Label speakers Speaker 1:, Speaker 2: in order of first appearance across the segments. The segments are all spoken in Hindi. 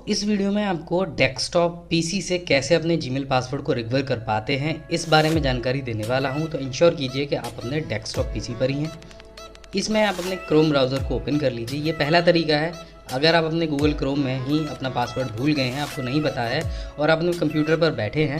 Speaker 1: इस वीडियो में आपको डेस्कटॉप पीसी से कैसे अपने जीमेल पासवर्ड को रिकवर कर पाते हैं इस बारे में जानकारी देने वाला हूं। तो इंश्योर कीजिए कि आप अपने डेस्कटॉप पीसी पर ही हैं। इसमें आप अपने क्रोम ब्राउज़र को ओपन कर लीजिए। ये पहला तरीका है। अगर आप अपने गूगल क्रोम में ही अपना पासवर्ड भूल गए हैं, आपको नहीं पता है और आप अपने कंप्यूटर पर बैठे हैं,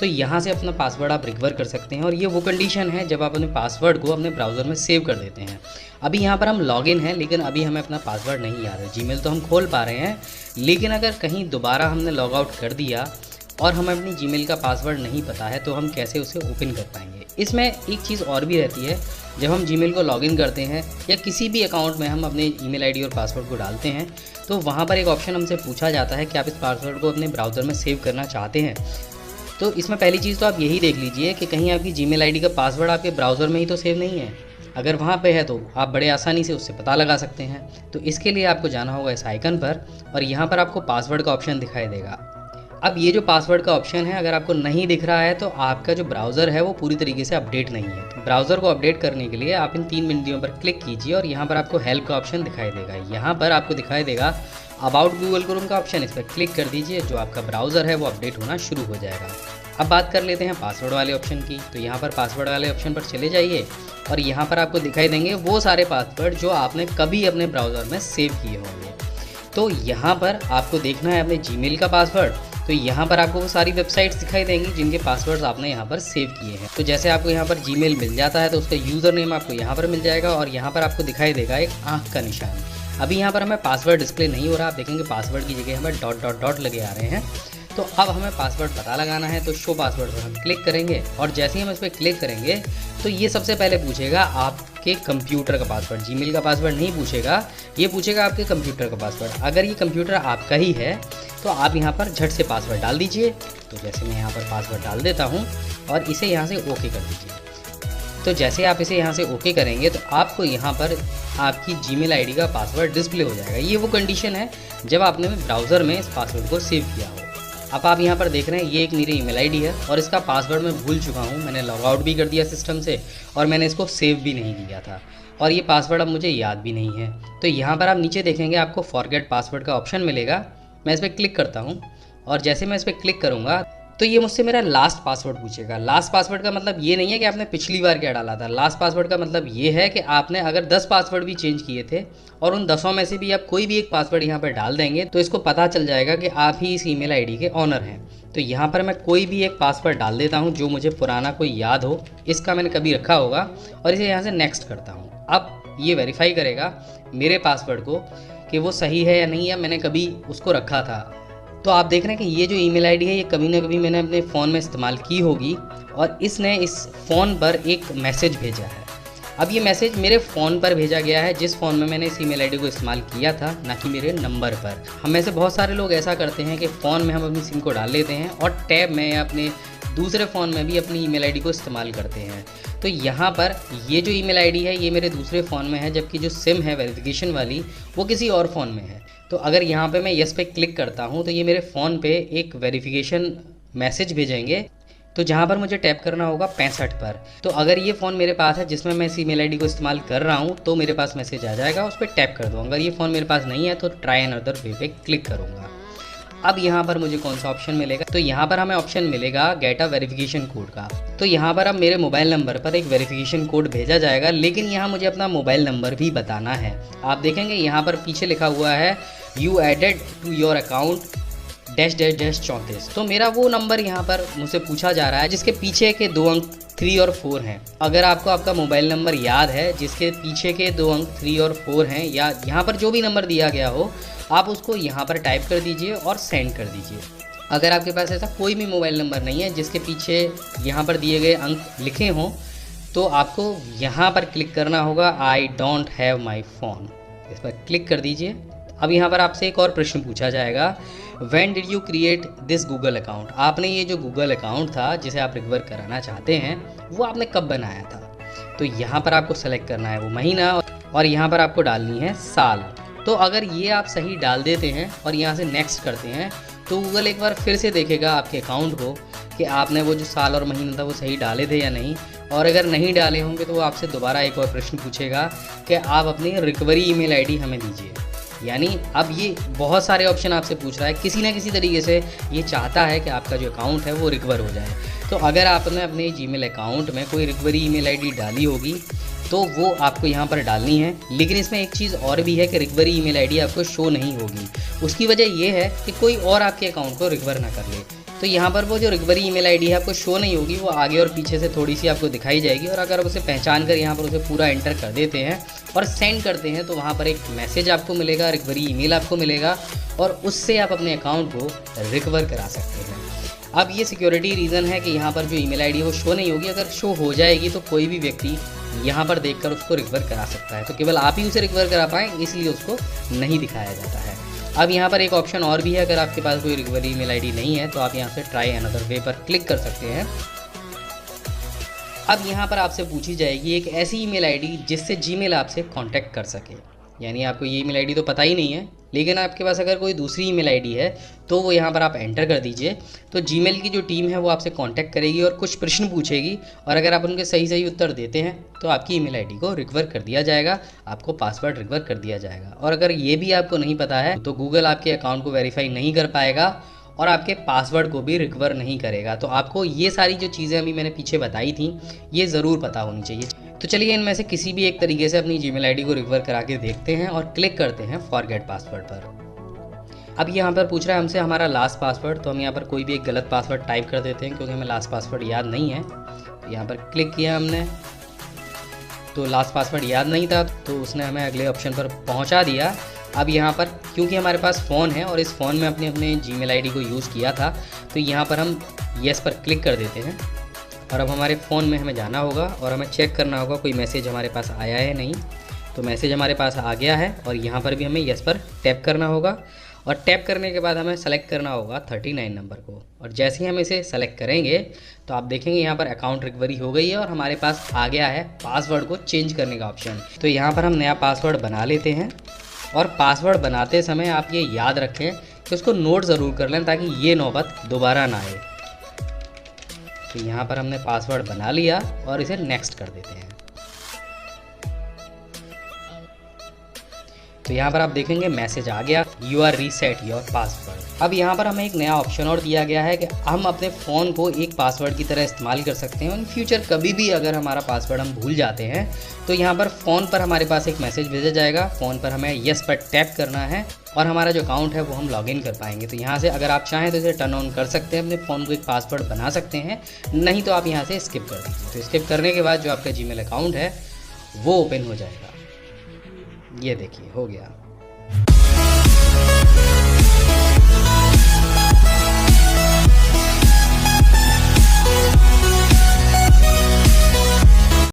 Speaker 1: तो यहाँ से अपना पासवर्ड आप रिकवर कर सकते हैं। और ये वो कंडीशन है जब आप अपने पासवर्ड को अपने ब्राउज़र में सेव कर देते हैं। अभी यहाँ पर हम लॉगिन हैं, लेकिन अभी हमें अपना पासवर्ड नहीं याद है। जीमेल तो हम खोल पा रहे हैं, लेकिन अगर कहीं दोबारा हमने लॉग आउट कर दिया और हमें अपनी जीमेल का पासवर्ड नहीं पता है, तो हम कैसे उसे ओपन कर पाएंगे। इसमें एक चीज़ और भी रहती है। जब हम जीमेल को लॉगिन करते हैं या किसी भी अकाउंट में हम अपने ईमेल आईडी और पासवर्ड को डालते हैं, तो वहाँ पर एक ऑप्शन हमसे पूछा जाता है कि आप इस पासवर्ड को अपने ब्राउज़र में सेव करना चाहते हैं। तो इसमें पहली चीज़ तो आप यही देख लीजिए कि कहीं आपकी जीमेल आईडी का पासवर्ड आपके ब्राउज़र में ही तो सेव नहीं है। अगर वहाँ पे है तो आप बड़े आसानी से उससे पता लगा सकते हैं। तो इसके लिए आपको जाना होगा इस आइकन पर और यहाँ पर आपको पासवर्ड का ऑप्शन दिखाई देगा। अब ये जो पासवर्ड का ऑप्शन है, अगर आपको नहीं दिख रहा है तो आपका जो ब्राउज़र है वो पूरी तरीके से अपडेट नहीं है। तो ब्राउज़र को अपडेट करने के लिए आप इन 3 बिंदुओं पर क्लिक कीजिए और यहाँ पर आपको हेल्प का ऑप्शन दिखाई देगा। यहाँ पर आपको दिखाई देगा अबाउट गूगल क्रोम का ऑप्शन, इस पर क्लिक कर दीजिए। जो आपका ब्राउज़र है वो अपडेट होना शुरू हो जाएगा। अब बात कर लेते हैं पासवर्ड वाले ऑप्शन की। तो यहाँ पर पासवर्ड वाले ऑप्शन पर चले जाइए और यहाँ पर आपको दिखाई देंगे वो सारे पासवर्ड जो आपने कभी अपने ब्राउज़र में सेव किए होंगे। तो यहाँ पर आपको देखना है अपने जीमेल का पासवर्ड। तो यहाँ पर आपको वो सारी वेबसाइट्स दिखाई देंगी जिनके पासवर्ड्स आपने यहाँ पर सेव किए हैं। तो जैसे आपको यहाँ पर जीमेल मिल जाता है तो उसका यूज़र नेम आपको यहाँ पर मिल जाएगा और यहाँ पर आपको दिखाई देगा एक आँख का निशान। अभी यहाँ पर हमें पासवर्ड डिस्प्ले नहीं हो रहा, आप देखेंगे पासवर्ड की जगह हमें डॉट डॉट डॉट लगे आ रहे हैं। तो अब हमें पासवर्ड पता लगाना है। तो शो पासवर्ड पर हम क्लिक करेंगे और जैसे ही हम इस पर क्लिक करेंगे तो ये सबसे पहले पूछेगा आपके कंप्यूटर का पासवर्ड। जीमेल का पासवर्ड नहीं पूछेगा, ये पूछेगा आपके कंप्यूटर का पासवर्ड। अगर ये कंप्यूटर आपका ही है तो आप यहाँ पर झट से पासवर्ड डाल दीजिए। तो जैसे मैं यहाँ पर पासवर्ड डाल देता हूँ और इसे यहाँ से ओके कर दीजिए। तो जैसे आप इसे यहाँ से ओके करेंगे तो आपको यहाँ पर आपकी जीमेल आईडी का पासवर्ड डिस्प्ले हो जाएगा। ये वो कंडीशन है जब आपने ब्राउज़र में इस पासवर्ड को सेव किया हो। अब आप यहाँ पर देख रहे हैं ये एक मेरी ईमेल आईडी है और इसका पासवर्ड मैं भूल चुका हूँ। मैंने लॉग आउट भी कर दिया सिस्टम से और मैंने इसको सेव भी नहीं किया था और ये पासवर्ड अब मुझे याद भी नहीं है। तो यहाँ पर आप नीचे देखेंगे आपको फॉरगेट पासवर्ड का ऑप्शन मिलेगा। मैं इस पर क्लिक करता हूँ और जैसे मैं इस पर क्लिक करूँगा तो ये मुझसे मेरा लास्ट पासवर्ड पूछेगा। लास्ट पासवर्ड का मतलब ये नहीं है कि आपने पिछली बार क्या डाला था। लास्ट पासवर्ड का मतलब ये है कि आपने अगर 10 पासवर्ड भी चेंज किए थे और उन 10 में से भी आप कोई भी एक पासवर्ड यहाँ पर डाल देंगे तो इसको पता चल जाएगा कि आप ही इस ईमेल आईडी के ऑनर हैं। तो यहाँ पर मैं कोई भी एक पासवर्ड डाल देता हूँ जो मुझे पुराना कोई याद हो, इसका मैंने कभी रखा होगा, और इसे यहाँ से नेक्स्ट करता हूँ। अब ये वेरीफाई करेगा मेरे पासवर्ड को कि वो सही है या नहीं, या मैंने कभी उसको रखा था। तो आप देख रहे हैं कि ये जो ईमेल आईडी है ये कभी ना कभी मैंने अपने फ़ोन में इस्तेमाल की होगी और इसने इस फ़ोन पर एक मैसेज भेजा है। अब ये मैसेज मेरे फ़ोन पर भेजा गया है जिस फ़ोन में मैंने इस ईमेल आईडी को इस्तेमाल किया था, ना कि मेरे नंबर पर। हम में से बहुत सारे लोग ऐसा करते हैं कि फ़ोन में हम अपनी सिम को डाल लेते हैं और टैब में या अपने दूसरे फ़ोन में भी अपनी ईमेल आईडी को इस्तेमाल करते हैं। तो यहाँ पर ये जो ईमेल आईडी है ये मेरे दूसरे फ़ोन में है, जबकि जो सिम है वेरिफिकेशन वाली वो किसी और फ़ोन में है। तो अगर यहाँ पे मैं यस पे क्लिक करता हूँ तो ये मेरे फ़ोन पे एक वेरिफिकेशन मैसेज भेजेंगे। तो जहाँ पर मुझे टैप करना होगा 65 पर। तो अगर ये फ़ोन मेरे पास है जिसमें मैं इस ईमेल आईडी को इस्तेमाल कर रहा हूँ तो मेरे पास मैसेज आ जाएगा, उस पर टैप कर दूँ। अगर ये फ़ोन मेरे पास नहीं है तो ट्राई अनदर वे पे क्लिक करूँगा। अब यहाँ पर मुझे कौन सा ऑप्शन मिलेगा, तो यहाँ पर हमें ऑप्शन मिलेगा गेट अ वेरिफिकेशन कोड का। तो यहाँ पर अब मेरे मोबाइल नंबर पर एक वेरिफिकेशन कोड भेजा जाएगा, लेकिन यहाँ मुझे अपना मोबाइल नंबर भी बताना है। आप देखेंगे यहाँ पर पीछे लिखा हुआ है you added to your account --- 34। तो मेरा वो नंबर यहाँ पर मुझसे पूछा जा रहा है जिसके पीछे के 2 अंक 3 और 4 हैं। अगर आपको आपका मोबाइल नंबर याद है जिसके पीछे के 2 अंक 3 और 4 हैं, या यहाँ पर जो भी नंबर दिया गया हो, आप उसको यहाँ पर टाइप कर दीजिए और सेंड कर दीजिए। अगर आपके पास ऐसा कोई भी मोबाइल नंबर नहीं है जिसके पीछे यहाँ पर दिए गए अंक लिखे हों, तो आपको यहाँ पर क्लिक करना होगा I don't have my phone. इस पर क्लिक कर दीजिए। अब यहाँ पर आपसे एक और प्रश्न पूछा जाएगा, when did you create this Google account. आपने ये जो गूगल अकाउंट था जिसे आप रिकवर कराना चाहते हैं वो आपने कब बनाया था। तो यहाँ पर आपको सेलेक्ट करना है वो महीना और यहाँ पर आपको डालनी है साल। तो अगर ये आप सही डाल देते हैं और यहाँ से नेक्स्ट करते हैं तो गूगल एक बार फिर से देखेगा आपके अकाउंट को कि आपने वो जो साल और महीना था वो सही डाले थे या नहीं, और अगर नहीं डाले होंगे तो वो आपसे दोबारा एक और प्रश्न पूछेगा कि आप अपनी रिकवरी ईमेल आईडी हमें दीजिए। यानी अब ये बहुत सारे ऑप्शन आपसे पूछ रहा है, किसी ना किसी तरीके से ये चाहता है कि आपका जो अकाउंट है वो रिकवर हो जाए। तो अगर आपने अपने जीमेल अकाउंट में कोई रिकवरी ईमेल आईडी डाली होगी तो वो आपको यहाँ पर डालनी है। लेकिन इसमें एक चीज़ और भी है कि रिकवरी ईमेल आईडी आपको शो नहीं होगी। उसकी वजह ये है कि कोई और आपके अकाउंट को रिकवर ना कर ले। तो यहाँ पर वो जो रिकवरी ईमेल आईडी है आपको शो नहीं होगी, वो आगे और पीछे से थोड़ी सी आपको दिखाई जाएगी। और अगर उसे पहचान कर यहाँ पर उसे पूरा एंटर कर देते हैं और सेंड करते हैं तो वहाँ पर एक मैसेज आपको मिलेगा, रिकवरी ईमेल आपको मिलेगा और उससे आप अपने अकाउंट को रिकवर करा सकते हैं। अब ये सिक्योरिटी रीज़न है कि यहाँ पर जो ईमेल आईडी है वो शो नहीं होगी। अगर शो हो जाएगी तो कोई भी व्यक्ति यहाँ पर देखकर उसको रिकवर करा सकता है। तो केवल आप ही उसे रिकवर करा पाएँ, इसलिए उसको नहीं दिखाया जाता है। अब यहाँ पर एक ऑप्शन और भी है, अगर आपके पास कोई रिकवरी ईमेल आईडी नहीं है तो आप यहाँ से ट्राई अनदर वे पर क्लिक कर सकते हैं। अब यहाँ पर आपसे पूछी जाएगी एक ऐसी ईमेल आईडी जिससे जीमेल आपसे कांटेक्ट कर सके। यानी आपको ये ईमेल आईडी तो पता ही नहीं है, लेकिन आपके पास अगर कोई दूसरी ईमेल आईडी है तो वो यहाँ पर आप एंटर कर दीजिए। तो जीमेल की जो टीम है वो आपसे कांटेक्ट करेगी और कुछ प्रश्न पूछेगी, और अगर आप उनके सही सही उत्तर देते हैं तो आपकी ईमेल आईडी को रिकवर कर दिया जाएगा, आपको पासवर्ड रिकवर कर दिया जाएगा। और अगर ये भी आपको नहीं पता है तो गूगल आपके अकाउंट को वेरीफाई नहीं कर पाएगा और आपके पासवर्ड को भी रिकवर नहीं करेगा। तो आपको ये सारी जो चीज़ें अभी मैंने पीछे बताई थी ये ज़रूर पता होनी चाहिए। तो चलिए इनमें से किसी भी एक तरीके से अपनी जीमेल आईडी को रिकवर करा के देखते हैं और क्लिक करते हैं फॉरगेट पासवर्ड पर। अब यहाँ पर पूछ रहा है हमसे हमारा लास्ट पासवर्ड, तो हम यहाँ पर कोई भी एक गलत पासवर्ड टाइप कर देते हैं क्योंकि हमें लास्ट पासवर्ड याद नहीं है। तो यहाँ पर क्लिक किया हमने, तो लास्ट पासवर्ड याद नहीं था तो उसने हमें अगले ऑप्शन पर पहुँचा दिया। अब यहाँ पर क्योंकि हमारे पास फ़ोन है और इस फ़ोन में अपने जीमेल आईडी को यूज़ किया था, तो यहाँ पर हम येस पर क्लिक कर देते हैं। और अब हमारे फ़ोन में हमें जाना होगा और हमें चेक करना होगा कोई मैसेज हमारे पास आया है नहीं। तो मैसेज हमारे पास आ गया है और यहाँ पर भी हमें येस पर टैप करना होगा। और टैप करने के बाद हमें सेलेक्ट करना होगा 39 नंबर को। और जैसे ही हम इसे सेलेक्ट करेंगे तो आप देखेंगे यहाँ पर अकाउंट रिकवरी हो गई है और हमारे पास आ गया है पासवर्ड को चेंज करने का ऑप्शन। तो यहाँ पर हम नया पासवर्ड बना लेते हैं। और पासवर्ड बनाते समय आप ये याद रखें कि उसको नोट ज़रूर कर लें ताकि ये नौबत दोबारा ना आए। तो यहाँ पर हमने पासवर्ड बना लिया और इसे नेक्स्ट कर देते हैं। तो यहाँ पर आप देखेंगे मैसेज आ गया, you are reset your password. अब यहाँ पर हमें एक नया ऑप्शन और दिया गया है कि हम अपने फ़ोन को एक पासवर्ड की तरह इस्तेमाल कर सकते हैं। इन फ्यूचर कभी भी अगर हमारा पासवर्ड हम भूल जाते हैं तो यहाँ पर फ़ोन पर हमारे पास एक मैसेज भेजा जाएगा। फ़ोन पर हमें येस पर टैप करना है और हमारा जो अकाउंट है वो हम लॉगिन कर पाएंगे। तो यहाँ से अगर आप चाहें तो इसे टर्न ऑन कर सकते हैं, अपने फ़ोन को एक पासवर्ड बना सकते हैं, नहीं तो आप यहाँ से स्किप कर दीजिए। तो स्किप करने के बाद जो आपका जीमेल अकाउंट है वो ओपन हो जाएगा। ये देखिए हो गया।